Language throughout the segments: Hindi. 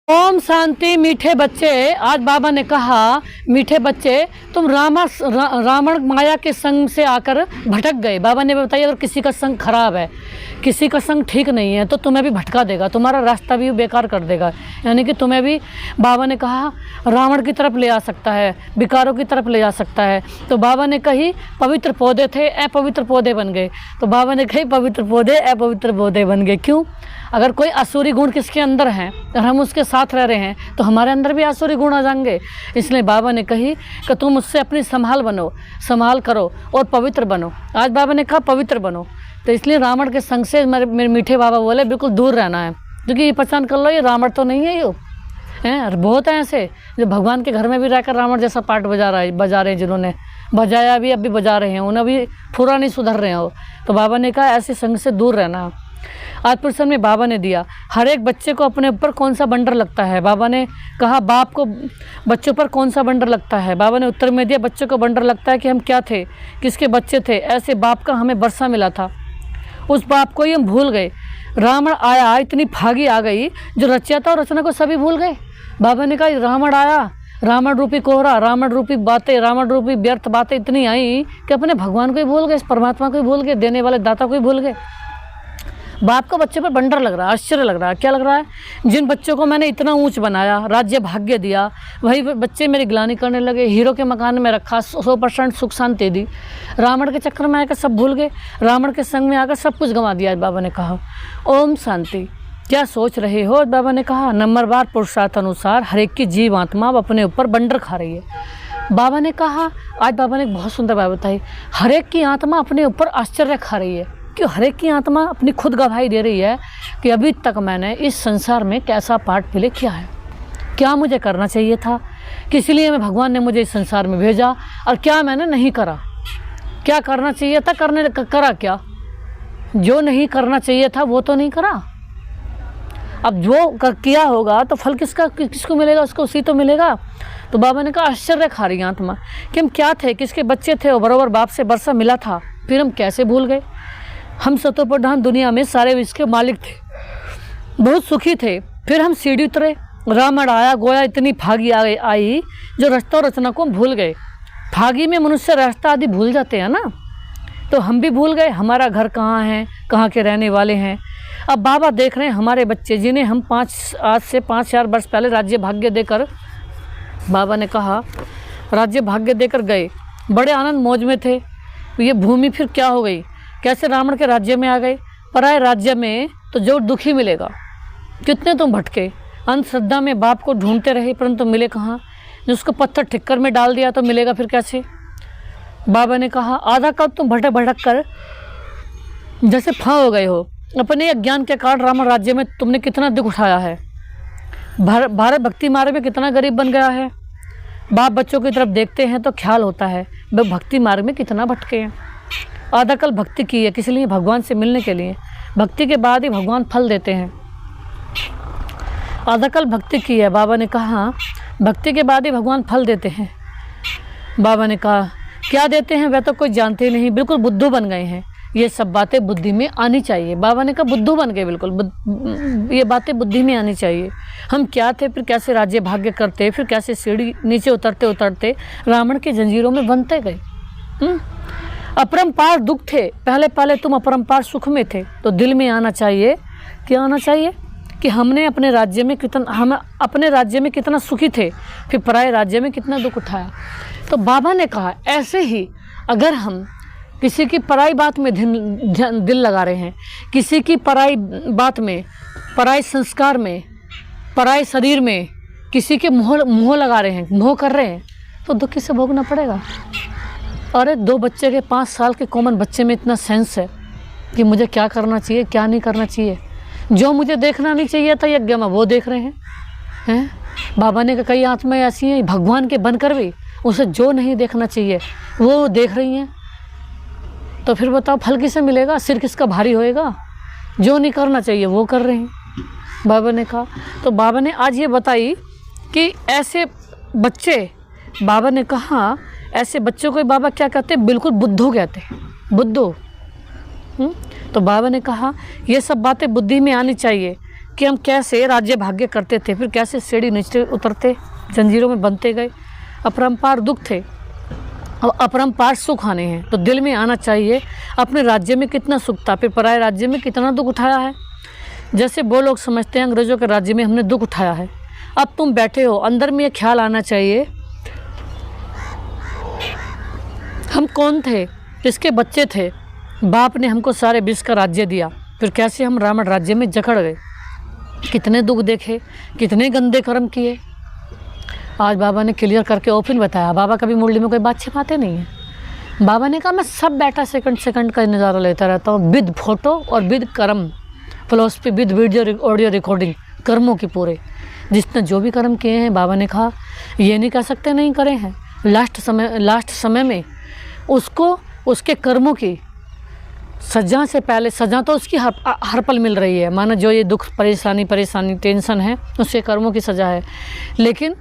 ओम शांति। मीठे बच्चे, आज बाबा ने कहा मीठे बच्चे तुम रावण माया के संग से आकर भटक गए। बाबा ने बताया अगर किसी का संग खराब है, किसी का संग ठीक नहीं है तो तुम्हें भी भटका देगा, तुम्हारा रास्ता भी बेकार कर देगा। यानी कि तुम्हें भी बाबा ने कहा रावण की तरफ ले आ सकता है, विकारों की तरफ ले जा सकता है। तो बाबा ने कही पवित्र पौधे थे अपवित्र पौधे बन गए। तो बाबा ने कही पवित्र पौधे अपवित्र पौधे बन गए। क्यों? अगर कोई असुरी गुण किसके अंदर हैं और हम उसके साथ रह रहे हैं तो हमारे अंदर भी असुरी गुण आ जाएंगे। इसलिए बाबा ने कही कि तुम उससे अपनी संभाल करो और पवित्र बनो। आज बाबा ने कहा पवित्र बनो। तो इसलिए रावण के संग से मेरे मीठे बाबा बोले बिल्कुल दूर रहना है, क्योंकि ये पहचान कर लो ये रावण तो नहीं है। हैं बहुत हैं ऐसे जो भगवान के घर में भी रहकर रावण जैसा पाठ बजा रहे हैं, जिन्होंने बजाया भी अब भी बजा रहे हैं, उन्हें भी पूरा नहीं सुधर रहे हो। तो बाबा ने कहा ऐसे संग से दूर रहना। आज प्रश्न में बाबा ने दिया हर एक बच्चे को अपने ऊपर कौन सा बंडर लगता है। बाबा ने कहा बाप को बच्चों पर कौन सा बंडर लगता है। बाबा ने उत्तर में दिया बच्चों को बंडर लगता है कि हम क्या थे, किसके बच्चे थे। ऐसे बाप का हमें वर्षा मिला था, उस बाप को ही हम भूल गए। रावण आया, इतनी भागी आ गई जो रचा था और रचना को सभी भूल गए। बाबा ने कहा रावण आया, रावण रूपी कोहरा, रावण रूपी बातें, रावण रूपी व्यर्थ बातें इतनी आई कि अपने भगवान को ही भूल गए, परमात्मा को ही भूल गए, देने वाले दाता को ही भूल गए। बाप को बच्चे पर बंडर लग रहा है, आश्चर्य लग रहा है। क्या लग रहा है? जिन बच्चों को मैंने इतना ऊंच बनाया, राज्य भाग्य दिया, वही बच्चे मेरी गिलानी करने लगे। हीरो के मकान में रखा, 100% सुख शांति दी, रावण के चक्कर में आकर सब भूल गए, रावण के संग में आकर सब कुछ गंवा दिया। आज बाबा ने कहा ओम शांति। क्या सोच रहे हो? बाबा ने कहा नंबरवार पुरुषार्थ अनुसार हर एक की जीव आत्मा अपने ऊपर बंडर खा रही है। बाबा ने कहा, आज बाबा ने बहुत सुंदर बात बताई, हर एक की आत्मा अपने ऊपर आश्चर्य खा रही है। कि हर एक की आत्मा अपनी खुद गवाही दे रही है कि अभी तक मैंने इस संसार में कैसा पाठ प्ले किया है, क्या मुझे करना चाहिए था, किस लिए मैं भगवान ने मुझे इस संसार में भेजा, और क्या मैंने नहीं करा, क्या करना चाहिए था करा क्या, जो नहीं करना चाहिए था वो तो नहीं करा। अब जो किया होगा तो फल किसको मिलेगा, उसको उसी तो मिलेगा। तो बाबा ने कहा आश्चर्य खा रही आत्मा कि हम क्या थे, किसके बच्चे थे और बराबर बाप से वर्षा मिला था, फिर हम कैसे भूल गए। हम सतोप्रधान दुनिया में सारे विश्व के मालिक थे, बहुत सुखी थे, फिर हम सीढ़ी उतरे, रावण आया, गोया इतनी भागी आई जो रास्ता और रचना को हम भूल गए। भागी में मनुष्य रास्ता आदि भूल जाते हैं ना, तो हम भी भूल गए हमारा घर कहाँ है, कहाँ के रहने वाले हैं। अब बाबा देख रहे हैं हमारे बच्चे जिन्हें हम आज से 5,000 वर्ष पहले राज्य भाग्य देकर, बाबा ने कहा राज्य भाग्य देकर गए, बड़े आनंद मौज में थे। ये भूमि फिर क्या हो गई, कैसे रावण के राज्य में आ गए, पराए राज्य में तो जो दुखी मिलेगा। कितने तुम भटके, अंधश्रद्धा में बाप को ढूंढते रहे परंतु मिले कहाँ, जिसको पत्थर ठिक्कर में डाल दिया तो मिलेगा फिर कैसे। बाबा ने कहा आधा कब तुम भटक कर जैसे फां हो गए हो। अपने अज्ञान के कारण रावण राज्य में तुमने कितना दुख उठाया है। भारत भक्ति मार्ग में कितना गरीब बन गया है। बाप बच्चों की तरफ देखते हैं तो ख्याल होता है वे भक्ति मार्ग में कितना भटके हैं। आधा कल भक्ति की है किस लिए, भगवान से मिलने के लिए। भक्ति के बाद ही भगवान फल देते हैं। आधा कल भक्ति की है, बाबा ने कहा भक्ति के बाद ही भगवान फल देते हैं। बाबा ने कहा क्या देते हैं वह तो कोई जानते नहीं, बिल्कुल बुद्धू बन गए हैं। ये सब बातें बुद्धि में आनी चाहिए। बाबा ने कहा बुद्धू बन गए, बिल्कुल ये बातें बुद्धि में आनी चाहिए। हम क्या थे, फिर कैसे राज्य भाग्य करते, फिर कैसे सीढ़ी नीचे उतरते उतरते रावण के जंजीरों में बनते गए। अपरंपार दुख थे, पहले तुम अपरंपार सुख में थे। तो दिल में आना चाहिए, क्या आना चाहिए कि हम अपने राज्य में कितना सुखी थे, फिर पराये राज्य में कितना दुख उठाया। तो बाबा ने कहा ऐसे ही अगर हम किसी की पराई बात में दिल लगा रहे हैं, किसी की पराई बात में, पराई संस्कार में, पराई शरीर में किसी के मोह लगा रहे हैं, मोह कर रहे हैं, तो दुख किसे भोगना पड़ेगा। अरे 2 बच्चे के 5 साल के कॉमन बच्चे में इतना सेंस है कि मुझे क्या करना चाहिए क्या नहीं करना चाहिए। जो मुझे देखना नहीं चाहिए था यज्ञ में वो देख रहे हैं। बाबा ने कई आत्माएं ऐसी हैं भगवान के बनकर भी उसे जो नहीं देखना चाहिए वो देख रही हैं। तो फिर बताओ फल किसे मिलेगा, सिर किसका भारी होएगा। जो नहीं करना चाहिए वो कर रहे हैं, बाबा ने कहा। तो बाबा ने आज ये बताई कि ऐसे बच्चे, बाबा ने कहा ऐसे बच्चों को बाबा क्या कहते हैं, बिल्कुल बुद्धू कहते हैं, बुद्धू। तो बाबा ने कहा ये सब बातें बुद्धि में आनी चाहिए कि हम कैसे राज्य भाग्य करते थे, फिर कैसे सीढ़ी नीचे उतरते, जंजीरों में बंधते गए। अपरंपार दुख थे, अब अपरंपार सुख आने हैं। तो दिल में आना चाहिए अपने राज्य में कितना सुख था, फिर पराये राज्य में कितना दुख उठाया है। जैसे वो लोग समझते हैं अंग्रेज़ों के राज्य में हमने दुख उठाया है। अब तुम बैठे हो, अंदर में ये ख्याल आना चाहिए हम कौन थे, किसके बच्चे थे। बाप ने हमको सारे विश्व का राज्य दिया, फिर कैसे हम रावण राज्य में जकड़ गए। कितने दुख देखे, कितने गंदे कर्म किए। आज बाबा ने क्लियर करके ओपन बताया। बाबा कभी मुरली में कोई बात छिपाते नहीं है। बाबा ने कहा मैं सब बैठा सेकंड का नज़ारा लेता रहता हूँ, विद फोटो और विद कर्म, philosophy, with video audio recording, कर्मों की पूरे जिसने जो भी कर्म किए हैं। बाबा ने कहा ये नहीं कह सकते नहीं करे हैं। लास्ट समय में उसको उसके कर्मों की सजा से पहले, सजा तो उसकी हर पल मिल रही है, माना जो ये दुख परेशानी टेंशन है उसके कर्मों की सजा है। लेकिन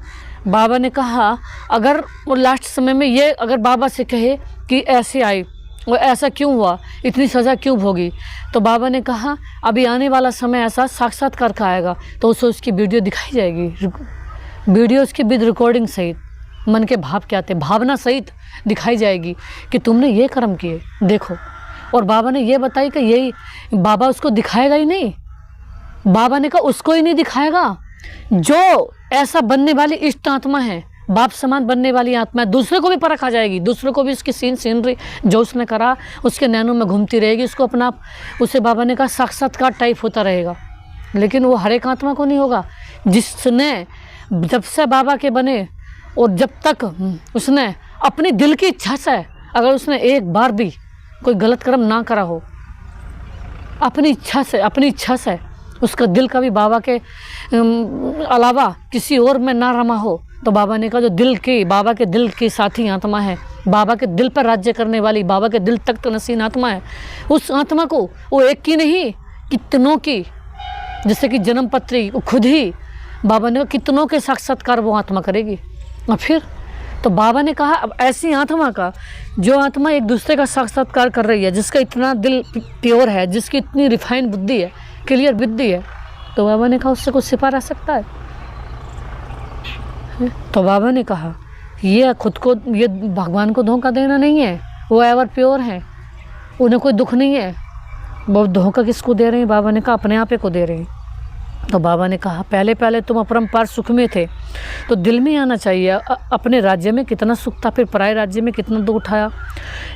बाबा ने कहा अगर वो लास्ट समय में ये अगर बाबा से कहे कि ऐसे आई और ऐसा क्यों हुआ, इतनी सज़ा क्यों भोगी, तो बाबा ने कहा अभी आने वाला समय ऐसा साक्षात्कार का आएगा तो उसे उसकी वीडियो दिखाई जाएगी, वीडियो उसकी विद रिकॉर्डिंग सहित, मन के भाव क्या थे भावना सहित दिखाई जाएगी कि तुमने ये कर्म किए देखो। और बाबा ने ये बताई कि यही बाबा उसको दिखाएगा ही नहीं, बाबा ने कहा उसको ही नहीं दिखाएगा, जो ऐसा बनने वाली इष्ट आत्मा है, बाप समान बनने वाली आत्मा है, दूसरे को भी परख आ जाएगी, दूसरे को भी उसकी सीनरी जो उसने करा उसके नैनों में घूमती रहेगी, उसको अपना उसे बाबा ने कहा साक्षात्कार टाइप होता रहेगा। लेकिन वो हर एक आत्मा को नहीं होगा, जिसने जब से बाबा के बने और जब तक उसने अपनी दिल की इच्छा से, अगर उसने एक बार भी कोई गलत कर्म ना करा हो, अपनी इच्छा से उसका दिल कभी बाबा के अलावा किसी और में ना रमा हो, तो बाबा ने कहा जो बाबा के दिल की साथी आत्मा है, बाबा के दिल पर राज्य करने वाली, बाबा के दिल तक नसीन आत्मा है, उस आत्मा को वो एक की नहीं कितनों की, जैसे कि जन्म पत्री वो खुद ही बाबा ने कहा कितनों के साक्षात्कार वो आत्मा करेगी। और फिर तो बाबा ने कहा अब ऐसी आत्मा का, जो आत्मा एक दूसरे का साक्षात्कार कर रही है, जिसका इतना दिल प्योर है, जिसकी इतनी रिफाइंड बुद्धि है, क्लियर बुद्धि है, तो बाबा ने कहा उससे कुछ छिपा रह सकता है। तो बाबा ने कहा ये खुद को, ये भगवान को धोखा देना नहीं है, वो एवर प्योर है, उन्हें कोई दुख नहीं है, वो धोखा किसको दे रहे हैं, बाबा ने कहा अपने आप को दे रहे हैं। तो बाबा ने कहा पहले तुम अपरंपार सुख में थे, तो दिल में आना चाहिए अपने राज्य में कितना सुख था, फिर पराये राज्य में कितना दुख उठाया।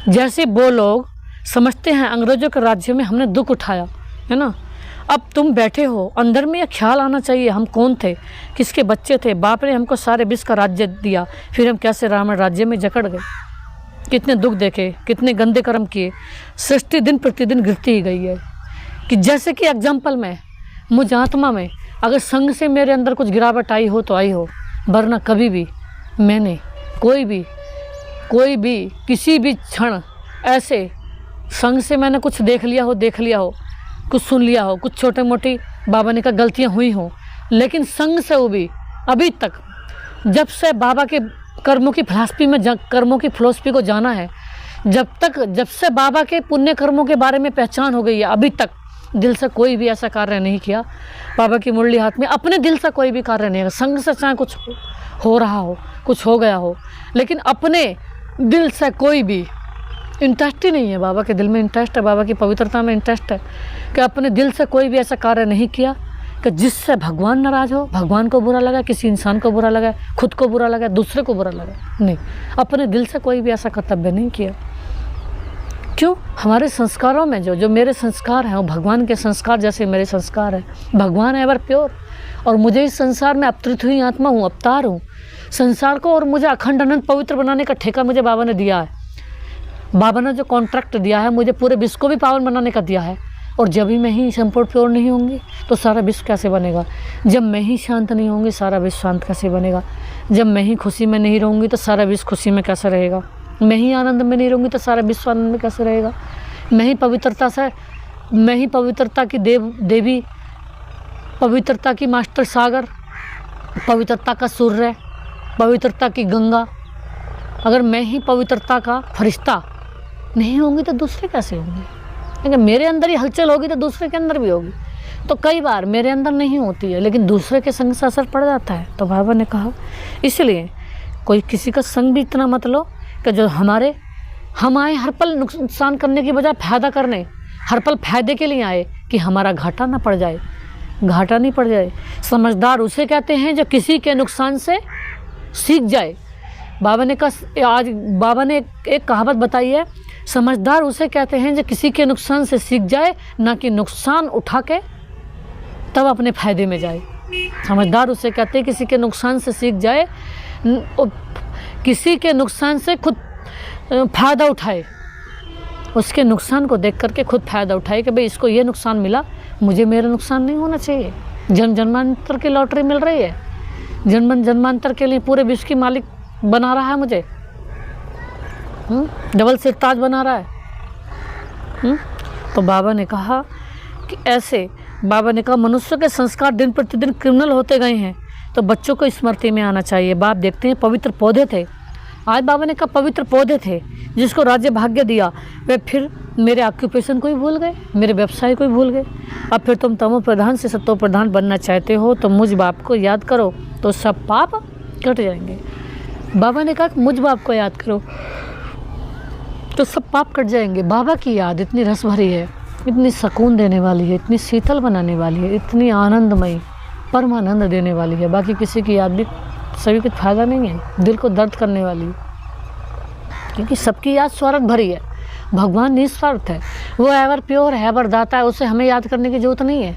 जैसे वो लोग समझते हैं अंग्रेज़ों के राज्य में हमने दुख उठाया है ना, अब तुम बैठे हो, अंदर में यह ख्याल आना चाहिए हम कौन थे, किसके बच्चे थे। बाप ने हमको सारे विश्व का राज्य दिया, फिर हम कैसे रावण राज्य में जकड़ गए, कितने दुख देखे, कितने गंदे कर्म किए। सृष्टि दिन प्रतिदिन गिरती ही गई है। कि जैसे कि एग्जाम्पल में मुझ आत्मा में अगर संग से मेरे अंदर कुछ गिरावट आई हो तो आई हो, वरना कभी भी मैंने कोई भी किसी भी क्षण ऐसे संग से मैंने कुछ देख लिया हो, कुछ सुन लिया हो, कुछ छोटे मोटी बाबा ने कहा गलतियाँ हुई हों, लेकिन संग से वो भी अभी तक, जब से बाबा के कर्मों की फिलॉसफी को जाना है, जब से बाबा के पुण्य कर्मों के बारे में पहचान हो गई है, अभी तक दिल से कोई भी ऐसा कार्य नहीं किया। बाबा की मुरली हाथ में, अपने दिल से कोई भी कार्य नहीं है। संग से चाहे कुछ हो रहा हो, कुछ हो गया हो, लेकिन अपने दिल से कोई भी इंटरेस्ट ही नहीं है। बाबा के दिल में इंटरेस्ट है, बाबा की पवित्रता में इंटरेस्ट है कि अपने दिल से कोई भी ऐसा कार्य नहीं किया कि जिससे भगवान नाराज़ हो, भगवान को बुरा लगा, किसी इंसान को बुरा लगा, खुद को बुरा लगा, दूसरे को बुरा लगा, नहीं, अपने दिल से कोई भी ऐसा कर्तव्य नहीं किया। क्यों? हमारे संस्कारों में जो मेरे संस्कार हैं वो भगवान के संस्कार जैसे मेरे संस्कार हैं। भगवान है एवर प्योर, और मुझे इस संसार में अवतरित हुई आत्मा हूँ, अवतार हूँ। संसार को और मुझे अखंड अनंत पवित्र बनाने का ठेका मुझे बाबा ने दिया है। बाबा ने जो कॉन्ट्रैक्ट दिया है, मुझे पूरे विश्व को भी पावन बनाने का दिया है। और जब भी मैं ही संपूर्ण प्योर नहीं होंगी तो सारा विश्व कैसे बनेगा? जब मैं ही शांत नहीं होंगी सारा विश्व शांत कैसे बनेगा? जब मैं ही खुशी में नहीं रहूँगी तो सारा विश्व खुशी में कैसे रहेगा? मैं ही आनंद में नहीं रहूँगी तो सारा विश्व आनंद में कैसे रहेगा? मैं ही पवित्रता की देवी, पवित्रता की मास्टर सागर, पवित्रता का सूर्य, पवित्रता की गंगा, अगर मैं ही पवित्रता का फरिश्ता नहीं होंगी तो दूसरे कैसे होंगे? क्योंकि मेरे अंदर ही हलचल होगी तो दूसरे के अंदर भी होगी। तो कई बार मेरे अंदर नहीं होती है, लेकिन दूसरे के संग से असर पड़ जाता है। तो बाबा ने कहा इसलिए कोई किसी का संग भी इतना मत लो कि जो हम आए हर पल नुकसान करने की बजाय फ़ायदा करने, हर पल फ़ायदे के लिए आए कि हमारा घाटा ना पड़ जाए, घाटा नहीं पड़ जाए। समझदार उसे कहते हैं जो किसी के नुकसान से सीख जाए। बाबा ने एक कहावत बताई है, समझदार उसे कहते हैं जो किसी के नुकसान से सीख जाए, ना कि नुकसान उठा के तब अपने फ़ायदे में जाए। समझदार उसे कहते हैं किसी के नुकसान से सीख जाए, किसी के नुकसान से खुद फ़ायदा उठाए, उसके नुकसान को देख करके खुद फ़ायदा उठाए कि भाई इसको ये नुकसान मिला, मुझे मेरा नुकसान नहीं होना चाहिए। जन्म जन्मांतर की लॉटरी मिल रही है, जन्म जन्मांतर के लिए पूरे विश्व की मालिक बना रहा है मुझे, डबल सिर ताज बना रहा है। तो बाबा ने कहा कि ऐसे, बाबा ने कहा मनुष्य के संस्कार दिन प्रतिदिन क्रिमिनल होते गए हैं, तो बच्चों को स्मृति में आना चाहिए। बाप देखते हैं पवित्र पौधे थे, आज बाबा ने कहा पवित्र पौधे थे जिसको राज्य भाग्य दिया, वे फिर मेरे ऑक्यूपेशन को ही भूल गए, मेरे व्यवसाय को ही भूल गए। अब फिर तुम तमो प्रधान से सत्तो प्रधान बनना चाहते हो तो मुझ बाप को याद करो तो सब पाप कट जाएंगे। बाबा ने कहा मुझ बाप को याद करो तो सब पाप कट जाएंगे। बाबा की याद इतनी रस भरी है, इतनी सुकून देने वाली है, इतनी शीतल बनाने वाली है, इतनी आनंदमयी परमानंद देने वाली है। बाकी किसी की याद भी सभी कुछ फ़ायदा नहीं है, दिल को दर्द करने वाली, क्योंकि सबकी याद स्वार्थ भरी है। भगवान निस्वार्थ है, वो एवर प्योर है, एवर दाता है, उसे हमें याद करने की ज़रूरत नहीं है।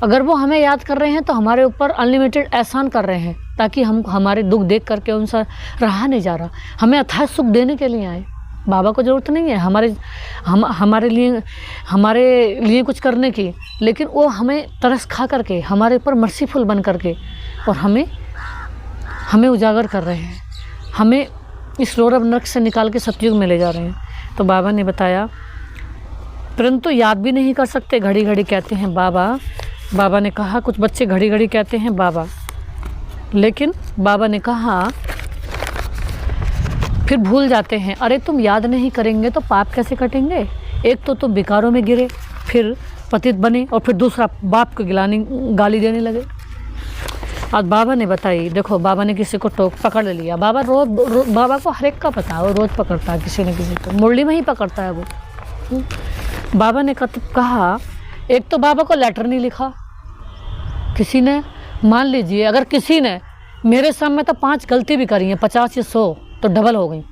अगर वो हमें याद कर रहे हैं तो हमारे ऊपर अनलिमिटेड एहसान कर रहे हैं, ताकि हम हमारे दुख देख करके उनसे रहा नहीं जा रहा, हमें अथाह सुख देने के लिए आए। बाबा को ज़रूरत नहीं है हमारे लिए कुछ करने की, लेकिन वो हमें तरस खा करके हमारे ऊपर मर्सीफुल बन करके और हमें उजागर कर रहे हैं, हमें इस रौरव नरक से निकाल के सतयुग में ले जा रहे हैं। तो बाबा ने बताया परंतु याद भी नहीं कर सकते, घड़ी घड़ी कहते हैं बाबा। बाबा ने कहा कुछ बच्चे घड़ी घड़ी कहते हैं बाबा, लेकिन बाबा ने कहा फिर भूल जाते हैं। अरे तुम याद नहीं करेंगे तो पाप कैसे कटेंगे? एक तो तुम विकारों में गिरे, फिर पतित बने, और फिर दूसरा बाप को गाली देने लगे। आज बाबा ने बताई, देखो बाबा ने किसी को पकड़ लिया, बाबा बाबा को हर एक का पता है, वो रोज़ पकड़ता है किसी न किसी को, मुरली में ही पकड़ता है वो। बाबा ने कहा एक तो बाबा को लेटर नहीं लिखा किसी ने, मान लीजिए अगर किसी ने मेरे सामने तो 5 गलती भी करी हैं, 50 या 100 तो डबल हो गई,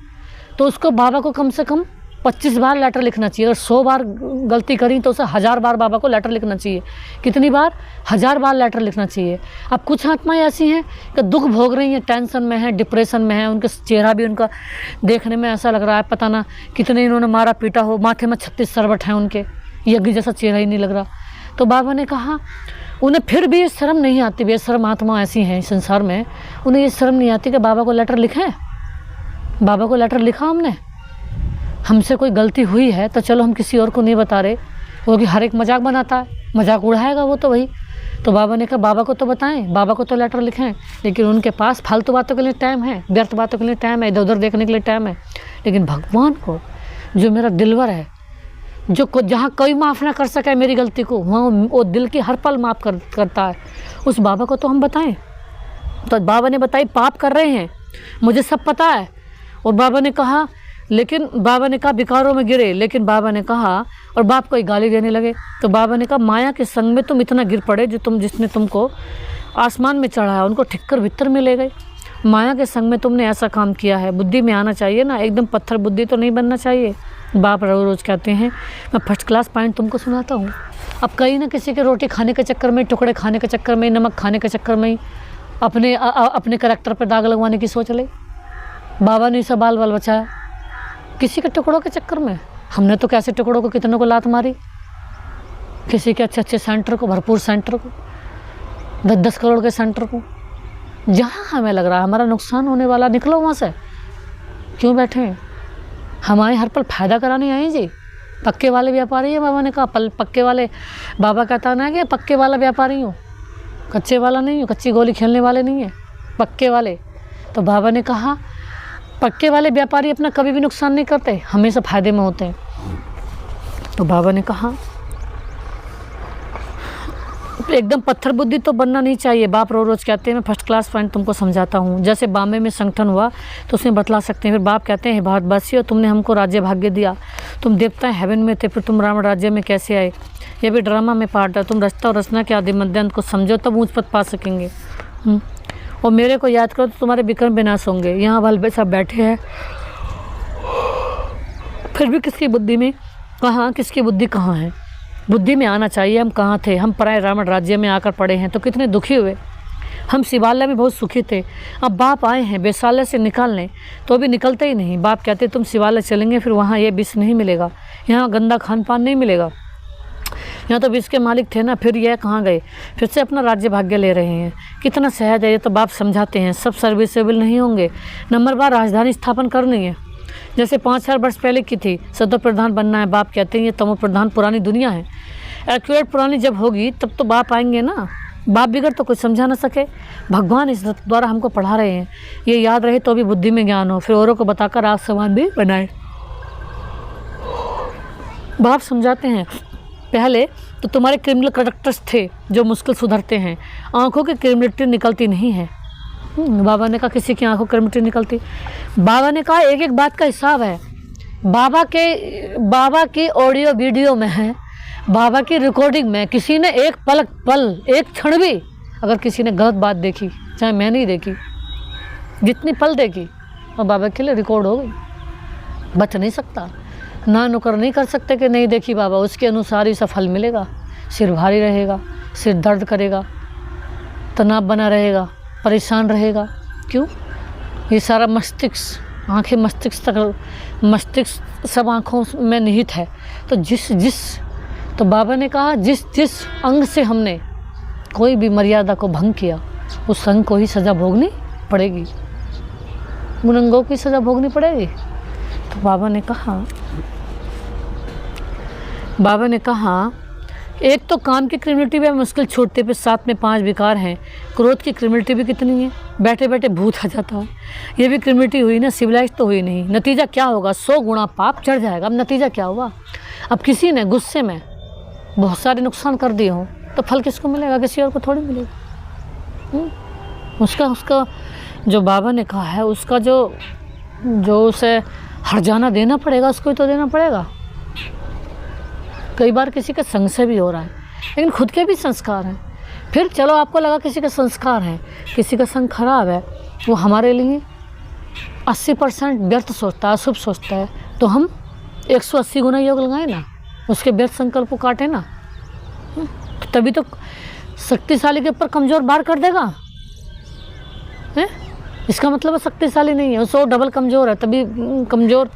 तो उसको बाबा को कम से कम 25 बार लेटर लिखना चाहिए। अगर 100 बार गलती करी तो उसे 1000 बार बाबा को लेटर लिखना चाहिए। कितनी बार? 1000 बार लेटर लिखना चाहिए। अब कुछ आत्माएं ऐसी हैं कि दुख भोग रही हैं, टेंशन में हैं, डिप्रेशन में हैं, उनका चेहरा भी उनका देखने में ऐसा लग रहा है पता ना कितने इन्होंने मारा पीटा हो, माथे में 36 सरवट हैं उनके, यज्ञ जैसा चेहरा ही नहीं लग रहा। तो बाबा ने कहा उन्हें फिर भी ये शर्म नहीं आती, बेशर्म आत्मा ऐसी हैं संसार में, उन्हें ये शर्म नहीं आती कि बाबा को लेटर लिखें। बाबा को लेटर लिखा हमसे कोई गलती हुई है तो चलो हम किसी और को नहीं बता रहे, क्योंकि हर एक मजाक बनाता है, मजाक उड़ाएगा वो तो वही। तो बाबा ने कहा बाबा को तो बताएं, बाबा को तो लेटर लिखें, लेकिन उनके पास फालतू बातों के लिए टाइम है, व्यर्थ बातों के लिए टाइम है, इधर उधर देखने के लिए टाइम है। लेकिन भगवान को, जो मेरा दिलवर है, जो जहाँ कोई माफ़ ना कर सके मेरी गलती को, वहाँ वो दिल की हर पल माफ़ करता है, उस बाबा को तो हम बताएं। तो बाबा ने बताई पाप कर रहे हैं, मुझे सब पता है। और बाबा ने कहा, लेकिन बाबा ने कहा विकारों में गिरे, लेकिन बाबा ने कहा, और बाप को ही गाली देने लगे। तो बाबा ने कहा माया के संग में तुम इतना गिर पड़े, जिसने तुमको आसमान में चढ़ाया उनको ठिक्कर भीतर में ले गए। माया के संग में तुमने ऐसा काम किया है, बुद्धि में आना चाहिए ना, एकदम पत्थर बुद्धि तो नहीं बनना चाहिए। बाप रोज़ कहते हैं मैं फर्स्ट क्लास पॉइंट तुमको सुनाता हूँ। अब कहीं ना किसी के रोटी खाने के चक्कर में, टुकड़े खाने के चक्कर में, नमक खाने के चक्कर में ही अपने करैक्टर पर दाग लगवाने की सोच ले। बाबा ने सब बाल बचाया किसी के टुकड़ों के चक्कर में। हमने तो कैसे टुकड़ों को कितनों को लात मारी, किसी के अच्छे सेंटर को, भरपूर सेंटर को, 10-10 करोड़ के सेंटर को। जहाँ हमें लग रहा है हमारा नुकसान होने वाला, निकलो वहाँ से, क्यों बैठे हैं? हमारे हर पल फ़ायदा कराने आए जी। पक्के वाले व्यापारी हैं, बाबा ने कहा पक्के वाले। बाबा कहता ना कि पक्के वाला व्यापारी हूँ, कच्चे वाला नहीं हूँ, कच्ची गोली खेलने वाले नहीं है, पक्के वाले। तो बाबा ने कहा पक्के वाले व्यापारी अपना कभी भी नुकसान नहीं करते, हमेशा फ़ायदे में होते हैं। तो बाबा ने कहा एकदम पत्थर बुद्धि तो बनना नहीं चाहिए। बाप रोज कहते हैं मैं फर्स्ट क्लास पॉइंट तुमको समझाता हूँ। जैसे बॉम्बे में संगठन हुआ तो उसमें बतला सकते हैं। फिर बाप कहते हैं भारतवासियों, तुमने हमको राज्य भाग्य दिया, तुम देवता हेवन में थे, फिर तुम रावण राज्य में कैसे आए? ये भी ड्रामा में पार्ट है। तुम रचना और रचना के आदि मध्यांत को समझो, तब ऊँच पद पा सकेंगे। और मेरे को याद करो तो तुम्हारे विक्रम विनाश होंगे। यहाँ वाल सब बैठे हैं, फिर भी किसकी बुद्धि में कहाँ, किसकी बुद्धि कहाँ है? बुद्धि में आना चाहिए। हम कहाँ थे? हम पराए रावण राज्य में आकर पड़े हैं तो कितने दुखी हुए। हम शिवालय में बहुत सुखी थे। अब बाप आए हैं बेसालय से निकालने, तो अभी निकलते ही नहीं। बाप कहते तुम शिवालय चलेंगे, फिर वहाँ ये विष नहीं मिलेगा, यहाँ गंदा खान पान नहीं मिलेगा। यहाँ तो विष के मालिक थे ना, फिर यह कहाँ गए? फिर से अपना राज्य भाग्य ले रहे हैं। कितना सहज है ये तो बाप समझाते हैं। सब सर्विसेबल नहीं होंगे। नंबर बार राजधानी स्थापन करनी है, जैसे 5,000 वर्ष पहले की थी। सतो प्रधान बनना है। बाप कहते हैं ये तमो प्रधान पुरानी दुनिया है। एक्यूरेट पुरानी जब होगी तब तो बाप आएंगे ना। बाप बिगड़ तो कुछ समझा ना सके। भगवान इस द्वारा हमको पढ़ा रहे हैं। ये याद रहे तो भी बुद्धि में ज्ञान हो, फिर औरों को बताकर आप समान भी बनाए। बाप समझाते हैं पहले तो तुम्हारे क्रिमिनल कैरेक्टर्स थे जो मुश्किल सुधरते हैं। आँखों की क्रिमिलिटी निकलती नहीं है। बाबा ने कहा किसी की आंखों क्रिमिलिटी निकलती। बाबा ने कहा एक एक बात का हिसाब है। बाबा की ऑडियो वीडियो में है, बाबा की रिकॉर्डिंग में किसी ने एक पल एक क्षण भी अगर किसी ने गलत बात देखी, चाहे मैं नहीं देखी, जितनी पल देखी और बाबा के लिए रिकॉर्ड हो गई। बच नहीं सकता। ना नुकर नहीं कर सकते कि नहीं देखी बाबा, उसके अनुसार ही सफल मिलेगा। सिर भारी रहेगा, सिर दर्द करेगा, तनाव बना रहेगा, परेशान रहेगा। क्यों? ये सारा मस्तिष्क, आंखें मस्तिष्क सब आँखों में निहित है। तो बाबा ने कहा जिस अंग से हमने कोई भी मर्यादा को भंग किया, उस अंग को ही सज़ा भोगनी पड़ेगी, उन अंगों की सज़ा भोगनी पड़ेगी। तो बाबा ने कहा एक तो काम की क्रिमिलिटी भी मुश्किल छूटते पे, साथ में 5 विकार हैं। क्रोध की क्रिमिलिटी भी कितनी है, बैठे बैठे भूत आ जाता है। ये भी क्रिमिलिटी हुई ना, सिविलाइज तो हुई नहीं। नतीजा क्या होगा? 100 गुना पाप चढ़ जाएगा। अब नतीजा क्या हुआ? अब किसी ने गुस्से में बहुत सारे नुकसान कर दिए हों तो फल किसको मिलेगा? किसी और को थोड़ी मिलेगा। उसका जो बाबा ने कहा है, उसका जो उसे हर्जाना देना पड़ेगा, उसको ही तो देना पड़ेगा। कई बार किसी के संग से भी हो रहा है, लेकिन खुद के भी संस्कार हैं। फिर चलो आपको लगा किसी का संस्कार है, किसी का संग खराब है, वो हमारे लिए 80% व्यर्थ सोचता है, अशुभ सोचता है, तो हम 180 गुना योग लगाएं ना, उसके व्यर्थ संकल्प को काटे ना। तभी तो शक्तिशाली के ऊपर कमज़ोर बार कर देगा। है? इसका मतलब है शक्तिशाली नहीं है, 100 डबल कमज़ोर है, तभी कमज़ोर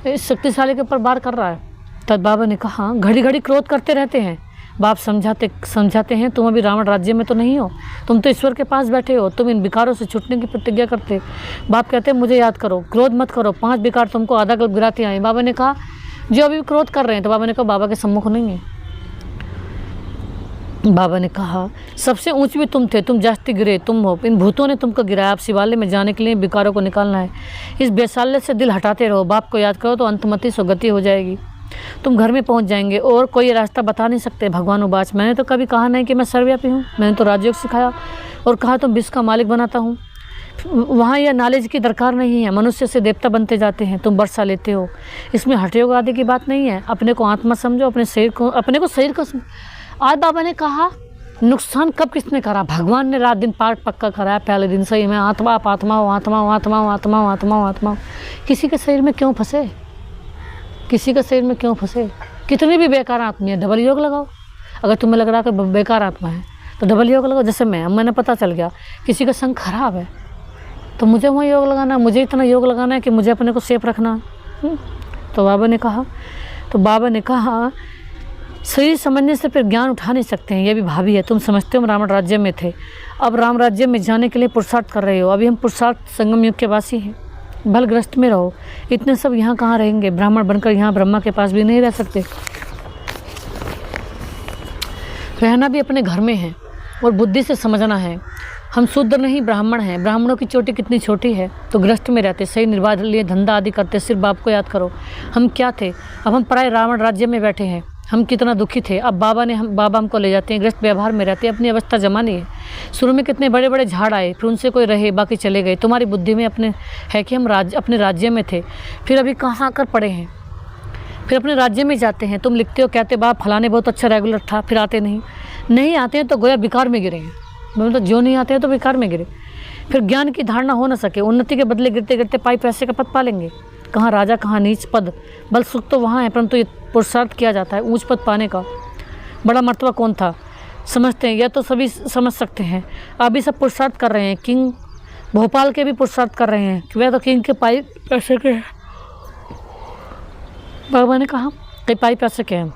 इस शक्तिशाली के ऊपर बार कर रहा है। तब बाबा ने कहा घड़ी घड़ी क्रोध करते रहते हैं। बाप समझाते हैं तुम अभी रावण राज्य में तो नहीं हो, तुम तो ईश्वर के पास बैठे हो, तुम इन विकारों से छूटने की प्रतिज्ञा करते। बाप कहते हैं मुझे याद करो, क्रोध मत करो, 5 विकार तुमको आधा गल्प गिराते आए। बाबा ने कहा जो अभी क्रोध कर रहे हैं, तो बाबा ने कहा बाबा के सम्मुख नहीं है। बाबा ने कहा सबसे ऊंच भी तुम थे, तुम जास्ती गिरे, तुम हो, इन भूतों ने तुमको गिराया। आप शिवालय में जाने के लिए विकारों को निकालना है। इस बेसाल्य से दिल हटाते रहो। बाप को याद करो तो अंतमति सुगति हो जाएगी, तुम घर में पहुंच जाएंगे और कोई रास्ता बता नहीं सकते। भगवान उबाच मैंने तो कभी कहा नहीं कि मैं सर्वव्यापी हूँ, मैंने तो राजयोग सिखाया और कहा तुम विश्व का मालिक बनाता हूँ। वहाँ यह नॉलेज की दरकार नहीं है। मनुष्य से देवता बनते जाते हैं, तुम वर्षा लेते हो। इसमें हठयोग आदि की बात नहीं है। अपने को आत्मा समझो, अपने को शरीर को। आज बाबा ने कहा नुकसान कब किसने करा? भगवान ने रात दिन पाठ पक्का कराया पहले दिन से ही। मैं आत्मा आप आत्मा हो, आत्मा हो, आत्मा हो, आत्मा हो, आत्मा हो, आत्मा हो। किसी के शरीर में क्यों फंसे? किसी के शरीर में क्यों फंसे? कितनी भी बेकार आत्मा है, डबल योग लगाओ। अगर तुम्हें लग रहा है कि बेकार आत्मा है तो डबल योग लगाओ। जैसे मैंने पता चल गया किसी का संग खराब है तो मुझे वहाँ योग लगाना, मुझे इतना योग लगाना है कि मुझे अपने को सेफ रखना। तो बाबा ने कहा शरीर समझने से फिर ज्ञान उठा नहीं सकते हैं। ये भी भावी है। तुम समझते हो हम रावण राज्य में थे, अब राम राज्य में जाने के लिए पुरुषार्थ कर रहे हो। अभी हम पुरुषार्थ संगम युग के वासी हैं। भलग्रस्त में रहो। इतने सब यहाँ कहाँ रहेंगे? ब्राह्मण बनकर यहाँ ब्रह्मा के पास भी नहीं रह सकते। रहना भी अपने घर में है और बुद्धि से समझना है। हम शूद्र नहीं ब्राह्मण हैं। ब्राह्मणों की चोटी कितनी छोटी है, तो गृहस्थ में रहते, सही निर्वाह लिए धंधा आदि करते। सिर्फ बाप को याद करो हम क्या थे। अब हम पराए रावण राज्य में बैठे हैं। हम कितना दुखी थे। अब बाबा हमको ले जाते हैं, गृहस्थ व्यवहार में रहते हैं, अपनी अवस्था जमा नहीं है। शुरू में कितने बड़े बड़े झाड़ आए, फिर उनसे कोई रहे, बाकी चले गए। तुम्हारी बुद्धि में अपने है कि हम अपने राज्य में थे, फिर अभी कहाँ आकर पड़े हैं, फिर अपने राज्य में जाते हैं। तुम लिखते हो, कहते बाप फलाने बहुत अच्छा रेगुलर था, फिर आते नहीं आते हैं तो गोया बेकार में गिरे हैं। मतलब जो नहीं आते हैं तो बेकार में गिरे। फिर ज्ञान की धारणा हो न सके, उन्नति के बदले गिरते गिरते पाई पैसे का पद पालेंगे। कहाँ राजा कहाँ नीच पद, बल सुख तो वहाँ है, परंतु ये पुरुषार्थ किया जाता है ऊंच पद पाने का। बड़ा मर्तबा कौन था समझते हैं, यह तो सभी समझ सकते हैं। अभी सब पुरुषार्थ कर रहे हैं, किंग भोपाल के भी पुरुषार्थ कर रहे हैं, वह तो किंग के पाई पैसे के। बाबा ने कहा कई पाई पैसे के हैं,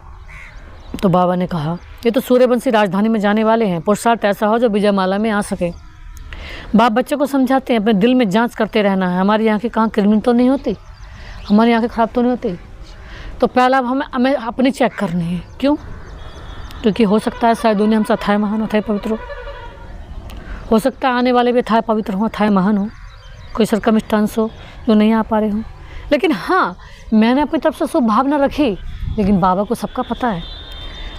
तो बाबा ने कहा ये तो सूर्यवंशी राजधानी में जाने वाले हैं, पुरुषार्थ ऐसा हो जो विजयमाला में आ सके। बाप बच्चों को समझाते हैं, अपने दिल में जांच करते रहना है, हमारी आंखें कहाँ कृमिनल तो नहीं होती, हमारी आंखें खराब तो नहीं होती। तो पहला हमें अपनी चेक करनी है। क्यों? क्योंकि हो सकता है शायद दुनिया हमसे अथाय महान अथाय पवित्र हो सकता है आने वाले भी अथाय पवित्र हो, अथाय महान हो, कोई सरकमस्टांस हो जो नहीं आ पा रहे हो। लेकिन हाँ, मैंने अपनी तरफ से शुभ भावना रखी, लेकिन बाबा को सबका पता है।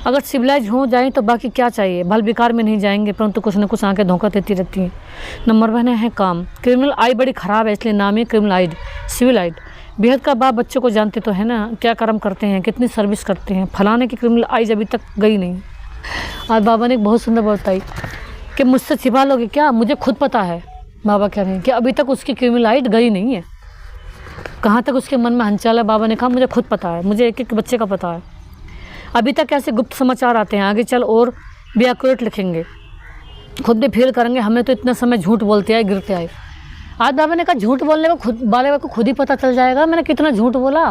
अगर सिविलाइज हो जाएं तो बाकी क्या चाहिए, भल विकार में नहीं जाएंगे, परंतु कुछ न कुछ आंखें धोखा देती रहती हैं। नंबर 1 है काम। क्रिमिनल आई बड़ी ख़राब है, इसलिए नाम ही क्रिमिनल आइड, सिविल आइड। बेहद का बाप बच्चों को जानते तो है ना, क्या कर्म करते हैं, कितनी सर्विस करते हैं। फलाने की क्रिमिनल आइज अभी तक गई नहीं। आज बाबा ने एक बहुत सुंदर बात बताई कि मुझसे छिपा लोगे क्या, मुझे खुद पता है। बाबा कह रहे हैं कि अभी तक उसकी क्रिमिनल आइड गई नहीं है। कहाँ तक उसके मन में हलचल है, बाबा ने कहा मुझे खुद पता है, मुझे एक एक बच्चे का पता है। अभी तक ऐसे गुप्त समाचार आते हैं, आगे चल और भी एक्यूरेट लिखेंगे, खुद भी फील करेंगे हमने तो इतना समय झूठ बोलते आए, गिरते आए। आज बाबा ने कहा झूठ बोलने में बाबा को खुद ही पता चल जाएगा मैंने कितना झूठ बोला,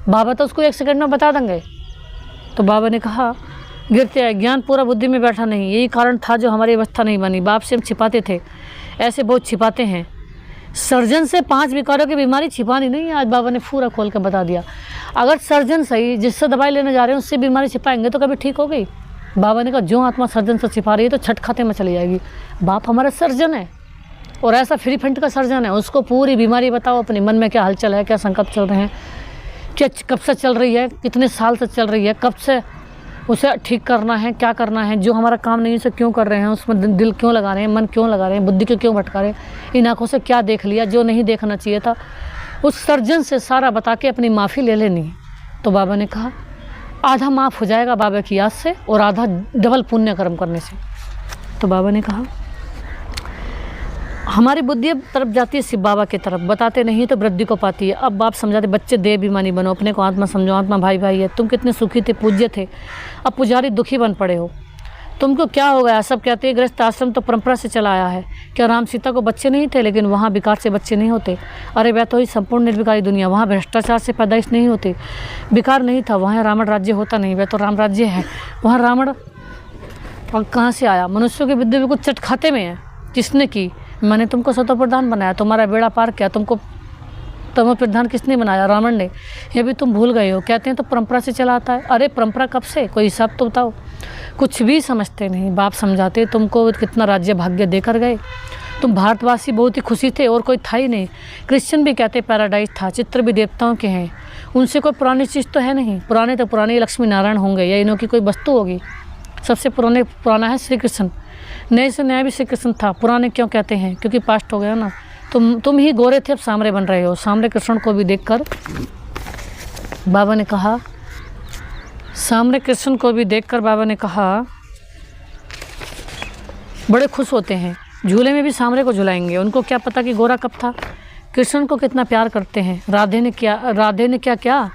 बाबा तो उसको 1 सेकंड में बता देंगे। तो बाबा ने कहा गिरते आए, ज्ञान पूरा बुद्धि में बैठा नहीं, यही कारण था जो हमारी अवस्था नहीं बनी। बाप से हम छिपाते थे, ऐसे बहुत छिपाते हैं। सर्जन से 5 विकारों की बीमारी छिपानी नहीं है, आज बाबा ने पूरा खोल कर बता दिया। अगर सर्जन सही जिससे दवाई लेने जा रहे हैं उससे बीमारी छिपाएंगे तो कभी ठीक हो गई। बाबा ने कहा जो आत्मा सर्जन से छिपा रही है तो छठ खाते में चली जाएगी। बाप हमारा सर्जन है और ऐसा फ्री फंड का सर्जन है, उसको पूरी बीमारी बताओ, अपने मन में क्या हलचल है, क्या संकट चल रहे हैं, क्या कब से चल रही है, कितने साल से चल रही है, कब से उसे ठीक करना है, क्या करना है, जो हमारा काम नहीं उसे क्यों कर रहे हैं, उसमें दिल क्यों लगा रहे हैं, मन क्यों लगा रहे हैं, बुद्धि को क्यों भटका रहे हैं, इन आँखों से क्या देख लिया जो नहीं देखना चाहिए था। उस सर्जन से सारा बता के अपनी माफ़ी ले लेनी है। तो बाबा ने कहा आधा माफ़ हो जाएगा बाबा की याद से और आधा डबल पुण्य कर्म करने से। तो बाबा ने कहा हमारी बुद्धि अब तरफ जाती है शिव बाबा की तरफ, बताते नहीं तो वृद्धि को पाती है। अब बाप समझाते बच्चे देवाभिमानी बनो, अपने को आत्मा समझो, आत्मा भाई भाई है। तुम कितने सुखी थे, पूज्य थे, अब पुजारी दुखी बन पड़े हो, तुमको क्या हो गया। सब कहते हैं गृहस्थ आश्रम तो परंपरा से चला आया है, क्या राम सीता को बच्चे नहीं थे, लेकिन वहाँ विकार से बच्चे नहीं होते। अरे वह तो ही संपूर्ण निर्विकारी दुनिया, वहाँ भ्रष्टाचार से पैदाइश नहीं होती, विकार नहीं था, वहाँ रावण राज्य होता नहीं, वह तो राम राज्य है। वहाँ रावण कहाँ से आया, मनुष्यों की बुद्धि बिल्कुल चट खाते में है। किसने की, मैंने तुमको सतो प्रधान बनाया, तुम्हारा बेड़ा पार किया, तुमको तमो प्रधान किसने बनाया, रावण ने, ये भी तुम भूल गए हो। कहते हैं तो परंपरा से चला आता है, अरे परंपरा कब से, कोई हिसाब तो बताओ। कुछ भी समझते नहीं। बाप समझाते तुमको कितना राज्य भाग्य देकर गए, तुम भारतवासी बहुत ही खुशी थे और कोई था ही नहीं। क्रिश्चियन भी कहते पैराडाइज था, चित्र भी देवताओं के हैं, उनसे कोई पुरानी चीज़ तो है नहीं। पुराने तो पुराने लक्ष्मी नारायण होंगे या इन्हों की कोई वस्तु होगी। सबसे पुराना है श्री कृष्ण, नए से नया भी श्री कृष्ण था। पुराने क्यों कहते हैं, क्योंकि पास्ट हो गया ना। तुम ही गोरे थे, अब सामरे बन रहे हो। सामरे कृष्ण को भी देखकर बाबा ने कहा, सामने कृष्ण को भी देखकर बाबा ने कहा बड़े खुश होते हैं, झूले में भी सामरे को झुलाएंगे। उनको क्या पता कि गोरा कब था। कृष्ण को कितना प्यार करते हैं। राधे ने क्या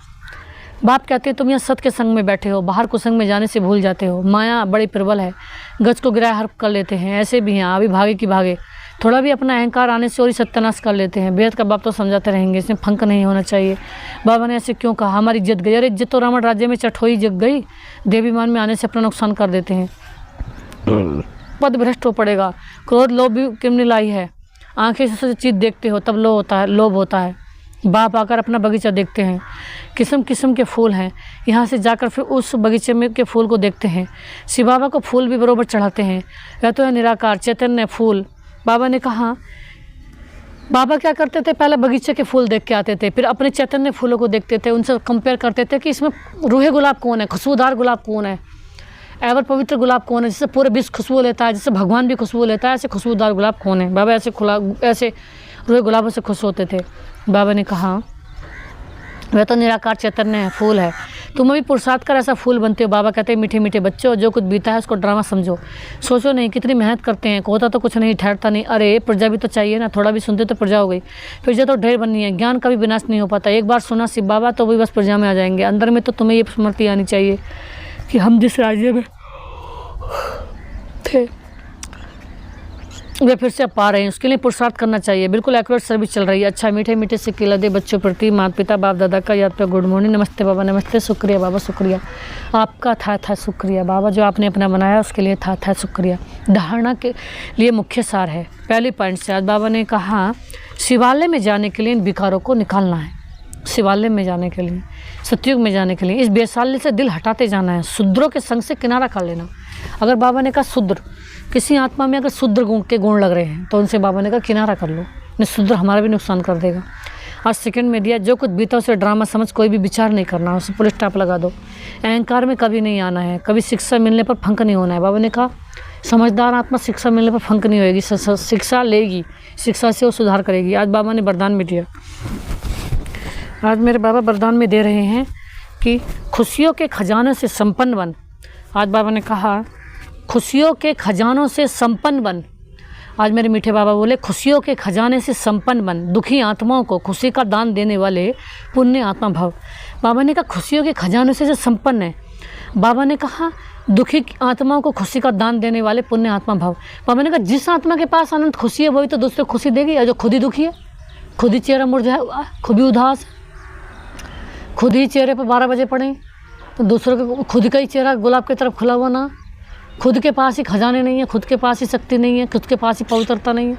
बाप कहते हैं तुम यहाँ सत के संग में बैठे हो, बाहर कुसंग में जाने से भूल जाते हो। माया बड़ी प्रबल है, गज को गिराए हर्प कर लेते हैं। ऐसे भी हैं अभी भागे की भागे, थोड़ा भी अपना अहंकार आने से और ही सत्यानाश कर लेते हैं। बेहद का बाप तो समझाते रहेंगे, इसमें फंक नहीं होना चाहिए। बाबा ने ऐसे क्यों कहा, हमारी इज्जत गई। अरे इज्जत तो रावण राज्य में चटोई जग गई, देवीमान में आने से अपना नुकसान कर देते हैं, पद भ्रष्ट हो पड़ेगा। क्रोध लोभ भी क्रिमिनल आई है, आंखें से चीज़ देखते हो तब लोभ होता है। बाप आकर अपना बगीचा देखते हैं, किस्म किस्म के फूल हैं, यहाँ से जाकर फिर उस बगीचे में के फूल को देखते हैं। शिव बाबा को फूल भी बरोबर चढ़ाते हैं, वह तो है निराकार चैतन्य फूल। बाबा ने कहा बाबा क्या करते थे, पहले बगीचे के फूल देख के आते थे, फिर अपने चैतन्य फूलों को देखते थे, उनसे कंपेयर करते थे कि इसमें रूहे गुलाब कौन है, खुशबूदार गुलाब कौन है, एवर पवित्र गुलाब कौन है, जिससे पूरे विश्व खुशबू लेता है, जिससे भगवान भी खुशबू लेता है, ऐसे खुशबूदार गुलाब कौन है। बाबा ऐसे रूहे गुलाबों से खुश होते थे। बाबा ने कहा वह तो निराकार चैतन्य है, फूल है, तुम अभी पुरुषार्थ कर ऐसा फूल बनते हो। बाबा कहते हैं मीठे मीठे बच्चों, जो कुछ बीता है उसको ड्रामा समझो, सोचो नहीं कितनी मेहनत करते हैं, होता तो कुछ नहीं, ठहरता नहीं, अरे प्रजा भी तो चाहिए ना, थोड़ा भी सुनते तो प्रजा हो गई, प्रजा तो ढेर बननी है, ज्ञान का भी विनाश नहीं हो पाता, एक बार सुना शिव बाबा तो भी बस प्रजा में आ जाएंगे। अंदर में तो तुम्हें ये स्मृति आनी चाहिए कि हम जिस राज्य में थे वे फिर से पा रहे हैं, उसके लिए पुरुषार्थ करना चाहिए। बिल्कुल एक्यूरेट सर्विस चल रही है। अच्छा, मीठे मीठे से खिला दे बच्चों प्रति, माता पिता बाप दादा का याद पे गुड मॉर्निंग, नमस्ते बाबा, नमस्ते, शुक्रिया बाबा, शुक्रिया आपका था शुक्रिया बाबा, जो आपने अपना बनाया उसके लिए था शुक्रिया। धारणा के लिए मुख्य सार है, पहली पॉइंट से आज बाबा ने कहा शिवालय में जाने के लिए इन विकारों को निकालना है, शिवालय में जाने के लिए, सतयुग में जाने के लिए इस बेसाल्य से दिल हटाते जाना है, शूद्रों के संग से किनारा कर लेना। अगर बाबा ने कहा शूद्र, किसी आत्मा में अगर शूद्र गुण के गुण लग रहे हैं तो उनसे बाबा ने कहा किनारा कर लो, नहीं शूद्र हमारा भी नुकसान कर देगा। आज सेकंड में दिया, जो कुछ बीता उसे ड्रामा समझ कोई भी विचार नहीं करना, उसे पुलिस स्टॉप लगा दो, अहंकार में कभी नहीं आना है, कभी शिक्षा मिलने पर फंक नहीं होना है। बाबा ने कहा समझदार आत्मा शिक्षा मिलने पर फंक नहीं होएगी, शिक्षा लेगी, शिक्षा से वो सुधार करेगी। आज बाबा ने वरदान में दिया, आज मेरे बाबा वरदान में दे रहे हैं कि खुशियों के खजाने से संपन्न बन। आज बाबा ने कहा खुशियों के खजानों से संपन्न बन। आज मेरे मीठे बाबा बोले खुशियों के खजाने से संपन्न बन, दुखी आत्माओं को खुशी का दान देने वाले पुण्य आत्मा भव। बाबा ने कहा खुशियों के खजाने से जो संपन्न है, बाबा ने कहा दुखी आत्माओं को खुशी का दान देने वाले पुण्य आत्मा भव। बाबा ने कहा जिस आत्मा के पास अनंत खुशी है वही तो दूसरे को खुशी देगी, या जो खुद ही दुखी है, खुद ही चेहरा मुरझाया हुआ, खुद ही उदास, खुद ही चेहरे पर 12 बजे पड़े, तो दूसरों के खुद का ही चेहरा गुलाब की तरफ खुला हुआ ना, खुद के पास ही खजाने नहीं है, खुद के पास ही शक्ति नहीं है, खुद के पास ही पवित्रता नहीं है,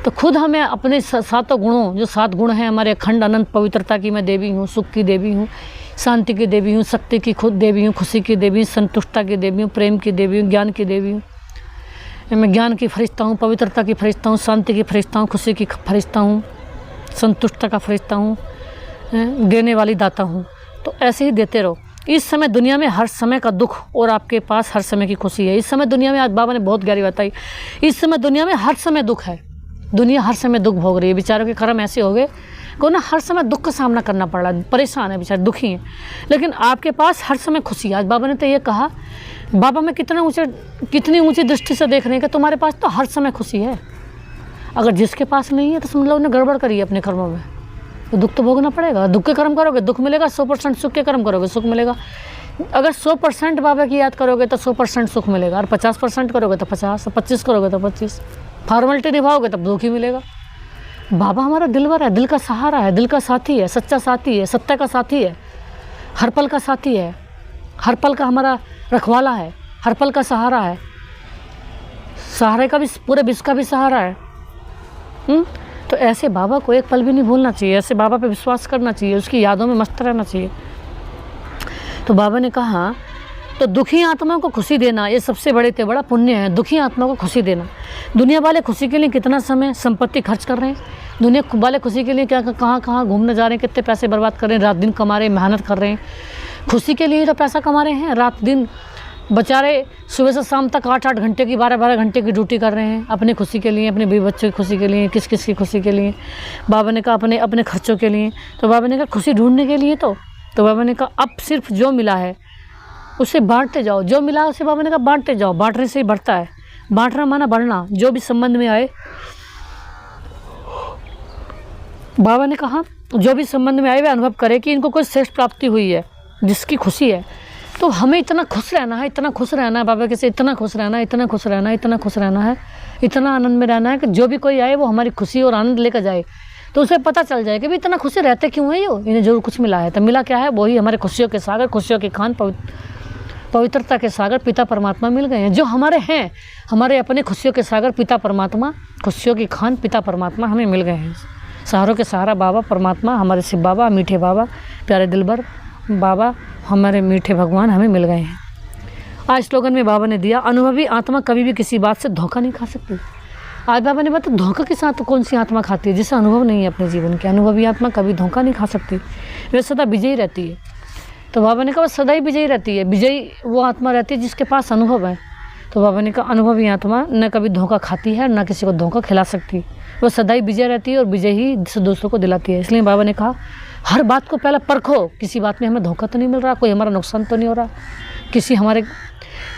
तो खुद हमें अपने सातों गुणों, जो 7 गुण हैं हमारे अखंड अनंत पवित्रता की मैं देवी हूँ, सुख की देवी हूँ, शांति की देवी हूँ, शक्ति की खुद देवी हूँ, खुशी की देवी हूँ, संतुष्टता की देवी हूँ, प्रेम की देवी हूँ, ज्ञान की देवी हूँ, मैं ज्ञान की फरिश्ता हूँ, पवित्रता की फरिश्ता हूँ, शांति की फरिश्ता हूँ, खुशी की फरिश्ता हूँ, संतुष्टता का फरिश्ता हूँ, देने वाली दाता हूँ। तो ऐसे ही देते रहो। इस समय दुनिया में हर समय का दुख और आपके पास हर समय की खुशी है। इस समय दुनिया में, आज बाबा ने बहुत गहरी बताई, इस समय दुनिया में हर समय दुख है, दुनिया हर समय दुख भोग रही है। बेचारों के कर्म ऐसे हो गए को ना हर समय दुख का सामना करना पड़ रहा है, परेशान है बेचारे, दुखी हैं, लेकिन आपके पास हर समय खुशी है। आज बाबा ने तो ये कहा, बाबा मैं कितनी ऊँची दृष्टि से देख रहे हैं कि तुम्हारे पास तो हर समय खुशी है। अगर जिसके पास नहीं है तो समझ लो उन्हें गड़बड़ करी है अपने कर्मों में, तो दुख तो भोगना पड़ेगा। दुख के कर्म करोगे दुख मिलेगा, 100% सुख के कर्म करोगे सुख मिलेगा। अगर 100% बाबा की याद करोगे तो 100% सुख मिलेगा, और 50% करोगे तो 50, 25 करोगे तो 25, फॉर्मेलिटी निभाओगे तब दुख ही मिलेगा। बाबा हमारा दिलवर है, दिल का सहारा है, दिल का साथी है, सच्चा साथी है, सत्य का साथी है, हर पल का साथी है, हर पल का हमारा रखवाला है, हर पल का सहारा है, सहारे का भी, पूरे विश्व का भी सहारा है। तो ऐसे बाबा को एक पल भी नहीं भूलना चाहिए, ऐसे बाबा पे विश्वास करना चाहिए, उसकी यादों में मस्त रहना चाहिए। तो बाबा ने कहा तो दुखी आत्माओं को खुशी देना ये सबसे बड़ा पुण्य है। दुखी आत्माओं को खुशी देना। दुनिया वाले खुशी के लिए कितना समय संपत्ति खर्च कर रहे हैं, दुनिया वाले खुशी के लिए क्या कहाँ घूमने जा रहे हैं, कितने पैसे बर्बाद कर रहे हैं, रात दिन कमा रहे हैं, मेहनत कर रहे हैं, खुशी के लिए तो पैसा कमा रहे हैं, रात दिन बेचारे सुबह से शाम तक 8-8 घंटे की 12-12 घंटे की ड्यूटी कर रहे हैं अपने खुशी के लिए, अपने बीवी बच्चों की खुशी के लिए, किस किस की खुशी के लिए। बाबा ने कहा अपने खर्चों के लिए। तो बाबा ने कहा खुशी ढूंढने के लिए तो बाबा ने कहा अब सिर्फ जो मिला है उसे बांटते जाओ, जो मिला उसे बाबा ने कहा बांटते जाओ, बांटने से ही बढ़ता है। बांटना माना बढ़ना, जो भी संबंध में आए, बाबा ने कहा जो भी संबंध में आए वे अनुभव करे कि इनको कोई श्रेष्ठ प्राप्ति हुई है, जिसकी खुशी है। तो हमें इतना खुश रहना है, इतना खुश रहना है बाबा के से, इतना खुश रहना है, इतना खुश रहना है, इतना खुश रहना है, इतना आनंद में रहना है कि जो भी कोई आए वो हमारी खुशी और आनंद लेकर जाए, तो उसे पता चल जाए कि भी इतना खुशी रहते क्यों है, ये इन्हें जरूर कुछ मिला है। तो मिला क्या है, वही हमारे खुशियों के सागर, खुशियों की खान, पवित्रता के सागर पिता परमात्मा मिल गए हैं, जो हमारे हैं, हमारे अपने खुशियों के सागर पिता परमात्मा, खुशियों की खान पिता परमात्मा हमें मिल गए हैं। सहारों के सहारा बाबा परमात्मा, हमारे शिव बाबा, मीठे बाबा, प्यारे दिलबर बाबा, हमारे मीठे भगवान हमें मिल गए हैं। आज स्लोगन में बाबा ने दिया, अनुभवी आत्मा कभी भी किसी बात से धोखा नहीं खा सकती। आज बाबा ने बताया धोखा के साथ कौन सी आत्मा खाती है, जिससे अनुभव नहीं है अपने जीवन के। अनुभवी आत्मा कभी धोखा नहीं खा सकती, वे सदा विजयी रहती है। तो बाबा ने कहा सदा ही विजयी रहती है, विजयी वो आत्मा रहती है जिसके पास अनुभव है। तो बाबा ने कहा अनुभवी आत्मा न कभी धोखा खाती है, न किसी को धोखा खिला सकती, वो सदा ही विजय रहती है और विजय ही दूसरों को दिलाती है। इसलिए बाबा ने कहा हर बात को पहले परखो, किसी बात में हमें धोखा तो नहीं मिल रहा, कोई हमारा नुकसान तो नहीं हो रहा,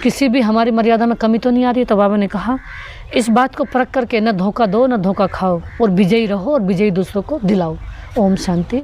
किसी भी हमारी मर्यादा में कमी तो नहीं आ रही। तो बाबा ने कहा इस बात को परख करके न धोखा दो न धोखा खाओ, और विजयी रहो और विजयी दूसरों को दिलाओ। ओम शांति।